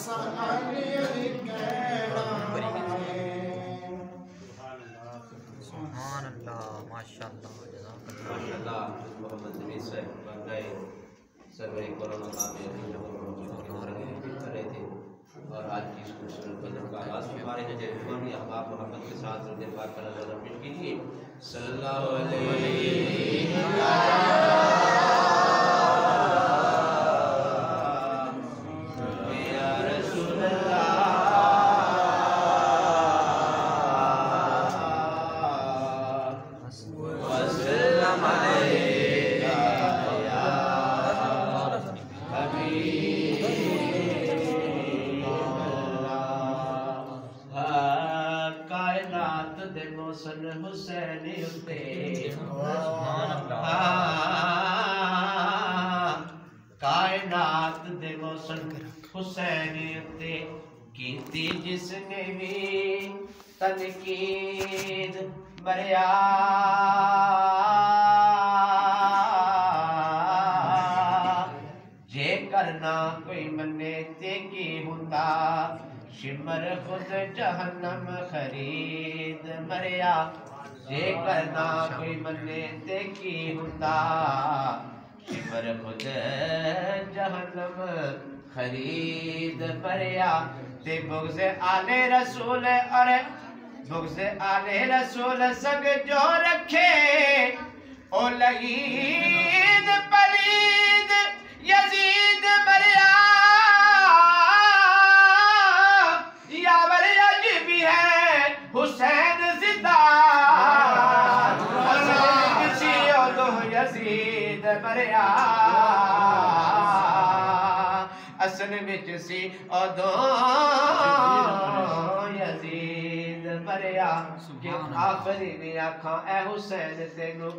सुभान अल्लाह माशाअल्लाह माशाअल्लाह। मोहम्मद नबी साहब गए सरवरी कोरोना काल में कर रहे थे और आज की इस खूबसूरत बदन का आगाज़ हमारे नजर जुबानी अहबाब मोहब्बत के साथ रुदे पाक का नज़र पेश कीजिए सल्लल्लाहु अलैहि या रसूल वसल्लम अलैका या कायनात दे मोहसिन हुसैन उत्ते कायनात दे मोहसिन हुसैन उत्ते कीती जिसने भी तनकीद मरिया जे करना कोई मन्ने ते की हुंदा शिमर खुद जहन्नम खरीद मरिया जे करना कोई मन्ने ते की हुंदा शिमर खुद जहन्नम खरीद मरिया ते बुग़्ज़ आले रसूल और बुग़्ज़ आले रसूल संग जो रखे ओ लगीद पलीद यजीद मरिया यावर यज भी है हुसैन जिंदा किसी दो यजीद मरिया असल विच सी दो यजीद मरिया कि आखिरी ने आखा ए हुसैन तेनू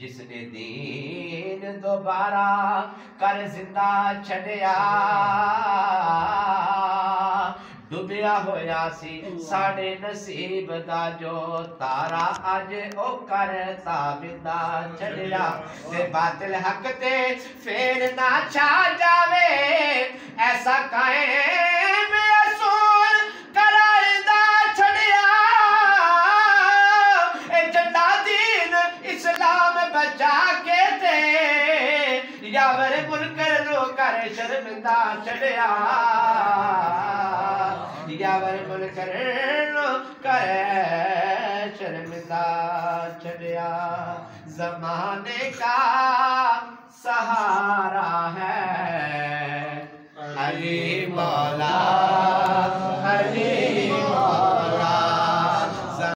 जिसने दीन दोबारा कर जिंदा छड़िया डुबिया होया सी साढ़े नसीब दा जो तारा अज ओ कर ताबिंदा छड़िया ते बातिल हक ते फेर ना छा जावे ऐसा कायम असूल कराइंदा छड़िया ए झंडा दीन इस्लाम बचा के ते यावर मुनकर रो कर शर्मिंदा छड़िया यावर मुनकर रो कर शर्मिंदा छड़िया ज़माने का सहारा है अली मौला